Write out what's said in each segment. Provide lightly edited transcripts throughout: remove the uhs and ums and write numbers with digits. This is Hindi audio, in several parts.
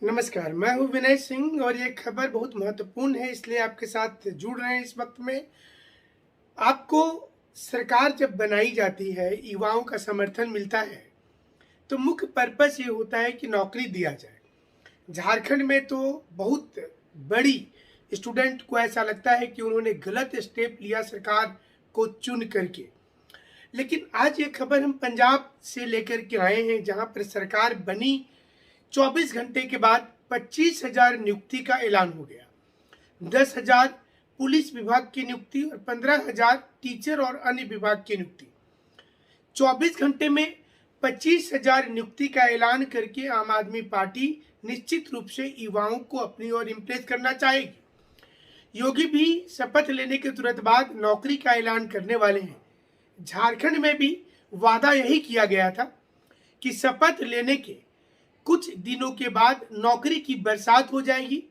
नमस्कार, मैं हूँ विनय सिंह और ये खबर बहुत महत्वपूर्ण है, इसलिए आपके साथ जुड़ रहे हैं इस वक्त में। आपको सरकार जब बनाई जाती है, युवाओं का समर्थन मिलता है, तो मुख्य पर्पस ये होता है कि नौकरी दिया जाए। झारखंड में तो बहुत बड़ी स्टूडेंट को ऐसा लगता है कि उन्होंने गलत स्टेप लिया सरकार को चुन करके। लेकिन आज ये खबर हम पंजाब से लेकर के आए हैं, जहाँ पर सरकार बनी 24 घंटे के बाद 25,000 नियुक्ति का ऐलान हो गया। 10,000 पुलिस विभाग की नियुक्ति और 15,000 टीचर और अन्य विभाग की नियुक्ति। 24 घंटे में 25,000 नियुक्ति का ऐलान करके आम आदमी पार्टी निश्चित रूप से युवाओं को अपनी ओर इम्प्रेस करना चाहेगी। योगी भी शपथ लेने के तुरंत बाद नौकरी का ऐलान करने वाले हैं। झारखंड में भी वादा यही किया गया था कि शपथ लेने के कुछ दिनों के बाद नौकरी की बरसात हो जाएगी।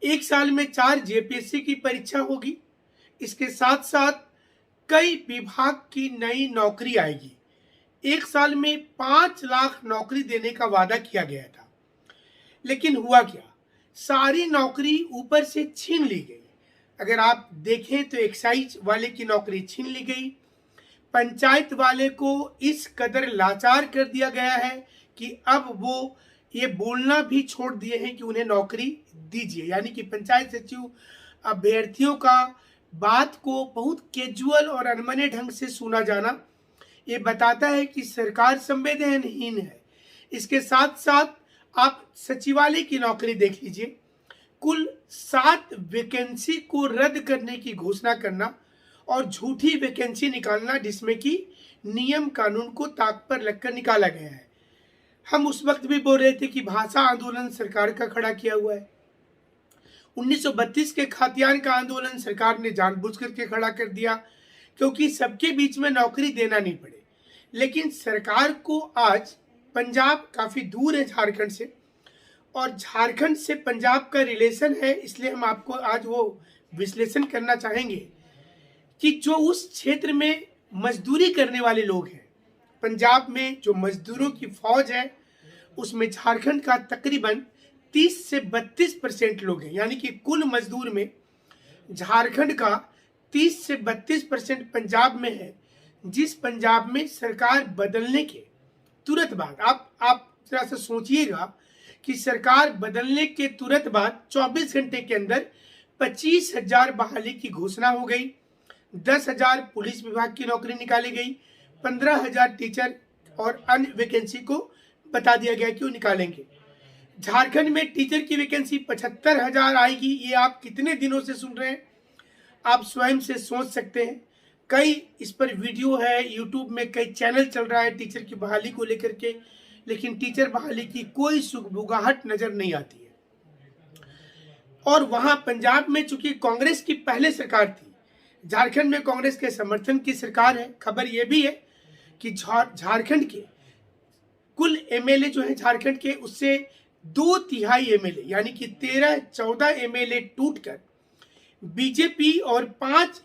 एक साल में 4 जेपीएससी की परीक्षा होगी। इसके साथ साथ कई विभाग की नई नौकरी आएगी। एक साल में 5 लाख नौकरी देने का वादा किया गया था, लेकिन हुआ क्या? सारी नौकरी ऊपर से छीन ली गई। अगर आप देखें तो एक्साइज वाले की नौकरी छीन ली गई। पंचायत वाले को इस कदर लाचार कर दिया गया है कि अब वो ये बोलना भी छोड़ दिए हैं कि उन्हें नौकरी दीजिए। यानी कि पंचायत सचिव अभ्यर्थियों का बात को बहुत कैजुअल और अनमने ढंग से सुना जाना ये बताता है कि सरकार संवेदनहीन है। इसके साथ साथ आप सचिवालय की नौकरी देख लीजिए। कुल 7 वैकेंसी को रद्द करने की घोषणा करना और झूठी वैकेंसी निकालना, जिसमें कि नियम कानून को ताक पर लगकर निकाला गया है। हम उस वक्त भी बोल रहे थे कि भाषा आंदोलन सरकार का खड़ा किया हुआ है। 1932 के खातियान का आंदोलन सरकार ने जानबूझ करके खड़ा कर दिया, क्योंकि सबके बीच में नौकरी देना नहीं पड़े। लेकिन सरकार को आज पंजाब काफी दूर है झारखंड से, और झारखंड से पंजाब का रिलेशन है, इसलिए हम आपको आज वो विश्लेषण करना चाहेंगे कि जो उस क्षेत्र में मजदूरी करने वाले लोग हैं, पंजाब में जो मजदूरों की फौज है, उसमें झारखंड का तकरीबन 30 से 32% लोग हैं। यानी कि कुल मजदूर में झारखंड का 30 से 32% पंजाब में है, जिस पंजाब में सरकार बदलने के तुरंत बाद आप जरा सा सोचिएगा कि सरकार बदलने के तुरंत बाद 24 घंटे के अंदर 25,000 बहाली की घोषणा हो गई। 10,000 पुलिस विभाग की नौकरी निकाली गई। 15,000 टीचर और अन्य वैकेंसी को बता दिया गया कि वो निकालेंगे। झारखंड में टीचर की वैकेंसी 75,000 आएगी। ये आप कितने दिनों से सुन रहे हैं, आप स्वयं से सोच सकते हैं। कई इस पर वीडियो है, यूट्यूब में कई चैनल चल रहा है टीचर की बहाली को लेकर के, लेकिन टीचर बहाली की कोई सुगबुगाहट नजर नहीं आती है। और वहां पंजाब में चूंकि कांग्रेस की पहले सरकार थी, झारखंड में कांग्रेस के समर्थन की सरकार है। खबर यह भी है कि झारखंड के कुल एमएलए जो है झारखंड के, उससे 2/3 एमएलए यानी कि 13-14 एमएलए टूटकर बीजेपी और 5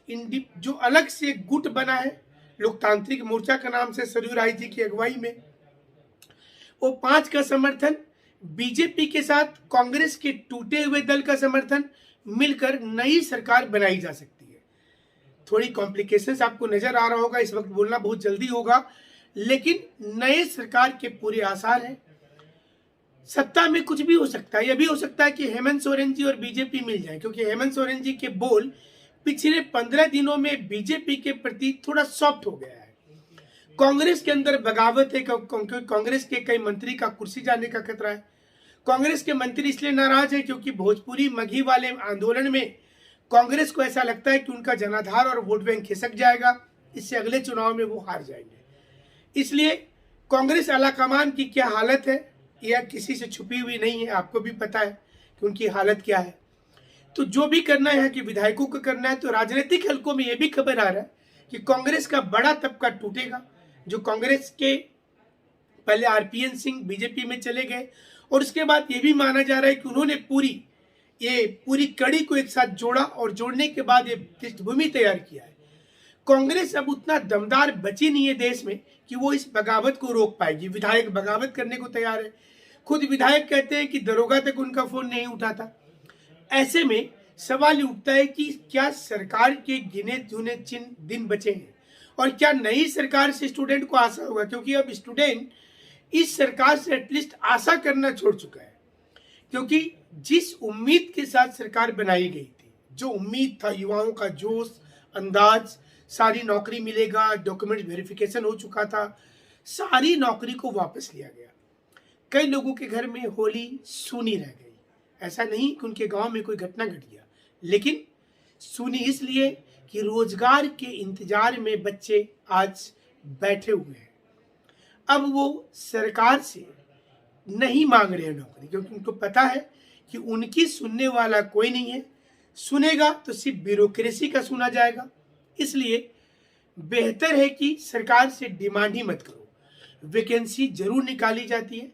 जो अलग से गुट बना है, लोकतांत्रिक मोर्चा का नाम से सरयू राय जी की अगुवाई में, वो 5 का समर्थन बीजेपी के साथ कांग्रेस के टूटे हुए दल का समर्थन मिलकर नई सरकार बनाई जा सकती है। थोड़ी कॉम्प्लिकेशंस आपको नजर आ रहा होगा, इस वक्त बोलना बहुत जल्दी होगा, लेकिन नए सरकार के पूरे आसार हैं। सत्ता में कुछ भी हो सकता है। यह भी हो सकता है कि हेमंत सोरेन जी और बीजेपी मिल जाए, क्योंकि हेमंत सोरेन जी के बोल पिछले 15 दिनों में बीजेपी के प्रति थोड़ा सॉफ्ट हो गया है। कांग्रेस के अंदर बगावत है, क्योंकि कांग्रेस के कई मंत्री का कुर्सी जाने का खतरा है। कांग्रेस के मंत्री इसलिए नाराज है क्योंकि भोजपुरी मगही वाले आंदोलन में कांग्रेस को ऐसा लगता है कि उनका जनाधार और वोट बैंक खिसक जाएगा, इससे अगले चुनाव में वो हार जाएंगे। इसलिए कांग्रेस आलाकमान की क्या हालत है, यह किसी से छुपी हुई नहीं है, आपको भी पता है कि उनकी हालत क्या है। तो जो भी करना है यहाँ के विधायकों को करना है। तो राजनीतिक हलकों में यह भी खबर आ रहा है कि कांग्रेस का बड़ा तबका टूटेगा। जो कांग्रेस के पहले आरपीएन सिंह बीजेपी में चले गए, और उसके बाद ये भी माना जा रहा है कि उन्होंने पूरी कड़ी को एक साथ जोड़ा, और जोड़ने के बाद ये पृष्ठभूमि तैयार किया है। कांग्रेस अब उतना दमदार बची नहीं है देश में कि वो इस बगावत को रोक पाएगी। विधायक बगावत करने को तैयार है। खुद विधायक कहते हैं कि दरोगा तक उनका फोन नहीं उठाता। ऐसे में सवाल उठता है कि क्या सरकार के गिने चुने दिन बचे हैं और क्या नई सरकार से स्टूडेंट को आशा होगा, क्योंकि अब स्टूडेंट इस सरकार से एटलीस्ट आशा करना छोड़ चुका है। क्योंकि जिस उम्मीद के साथ सरकार बनाई गई थी, जो उम्मीद था, युवाओं का जोश, अंदाज, सारी नौकरी मिलेगा, डॉक्यूमेंट वेरिफिकेशन हो चुका था, सारी नौकरी को वापस लिया गया। कई लोगों के घर में होली सूनी रह गई। ऐसा नहीं कि उनके गांव में कोई घटना घट गया, लेकिन सूनी इसलिए कि रोजगार के इंतजार में बच्चे आज बैठे हुए हैं। अब वो सरकार से नहीं मांग रहे हैं नौकरी, क्योंकि उनको पता है कि उनकी सुनने वाला कोई नहीं है। सुनेगा तो सिर्फ ब्यूरोक्रेसी का सुना जाएगा। इसलिए बेहतर है कि सरकार से डिमांड ही मत करो। वैकेंसी जरूर निकाली जाती है,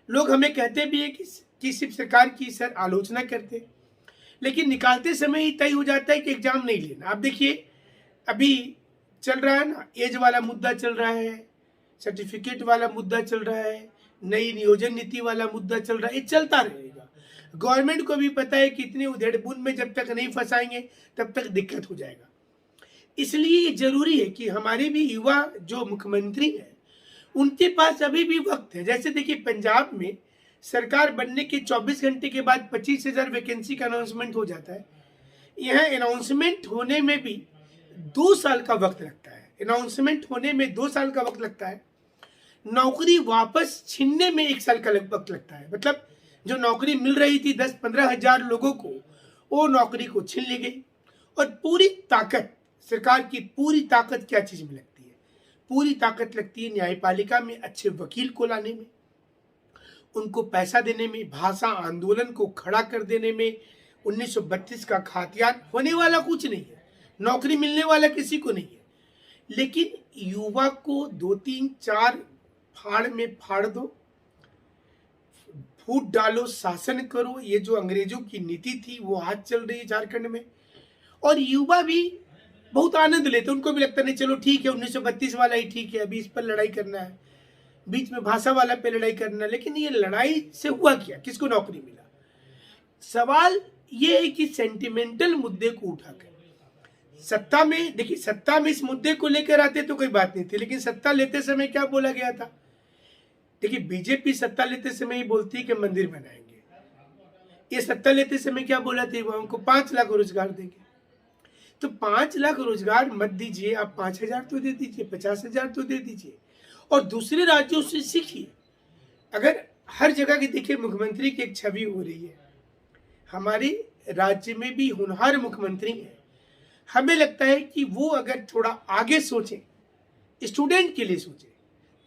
लोग हमें कहते भी है कि सिर्फ सरकार की सर आलोचना करते, लेकिन निकालते समय ही तय हो जाता है कि एग्जाम नहीं लेना। आप देखिए, अभी चल रहा है ना, एज वाला मुद्दा चल रहा है, सर्टिफिकेट वाला मुद्दा चल रहा है, नई नियोजन नीति वाला मुद्दा चल रहा है। ये चलता रहेगा। गवर्नमेंट को भी पता है कि इतने उधेड़-बुन में जब तक नहीं फंसाएंगे तब तक दिक्कत हो जाएगा। इसलिए ये जरूरी है कि हमारे भी युवा जो मुख्यमंत्री हैं उनके पास अभी भी वक्त है। जैसे देखिए, पंजाब में सरकार बनने के 24 घंटे के बाद 25,000 वैकेंसी का अनाउंसमेंट हो जाता है। यह अनाउंसमेंट होने में भी 2 साल का वक्त लगता है। अनाउंसमेंट होने में 2 साल का वक्त लगता है, नौकरी वापस छीनने में 1 साल का वक्त लगता है। मतलब जो नौकरी मिल रही थी 10-15 हजार लोगों को, वो नौकरी को छीन ली गई। और पूरी ताकत, सरकार की पूरी ताकत क्या चीज में लगती है? पूरी ताकत लगती है न्यायपालिका में अच्छे वकील को लाने में, उनको पैसा देने में, भाषा आंदोलन को खड़ा कर देने में। 1932 का खातियान होने वाला कुछ नहीं है, नौकरी मिलने वाला किसी को नहीं है, लेकिन युवा को 2-3-4 फाड़ में फाड़ दो, फूट डालो, शासन करो। ये जो अंग्रेजों की नीति थी वो आज चल रही है झारखंड में। और युवा भी बहुत आनंद लेते, उनको भी लगता नहीं चलो ठीक है 1932 वाला ही ठीक है, अभी इस पर लड़ाई करना है, बीच में भाषा वाला पे लड़ाई करना है। लेकिन ये लड़ाई से हुआ क्या? किसको नौकरी मिला? सवाल ये है कि सेंटिमेंटल मुद्दे को उठाकर सत्ता में, देखिए सत्ता में इस मुद्दे को लेकर आते तो कोई बात नहीं थी, लेकिन सत्ता लेते समय क्या बोला गया था? देखिए, बीजेपी सत्ता लेते समय ही बोलती है कि मंदिर बनाएंगे। ये सत्ता लेते समय क्या बोला था? युवाओं को 5 लाख रोजगार देंगे। तो 5 लाख रोजगार मत दीजिए, आप 5,000 तो दे दीजिए, 50,000 तो दे दीजिए, और दूसरे राज्यों से सीखिए। अगर हर जगह की देखिए मुख्यमंत्री की एक छवि हो रही है, हमारे राज्य में भी होनहार मुख्यमंत्री है। हमें लगता है कि वो अगर थोड़ा आगे सोचें, स्टूडेंट के लिए सोचें,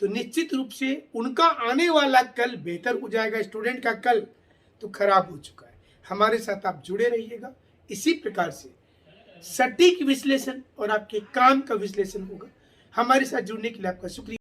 तो निश्चित रूप से उनका आने वाला कल बेहतर हो जाएगा। स्टूडेंट का कल तो खराब हो चुका है। हमारे साथ आप जुड़े रहिएगा। इसी प्रकार से सटीक विश्लेषण और आपके काम का विश्लेषण होगा। हमारे साथ जुड़ने के लिए आपका शुक्रिया।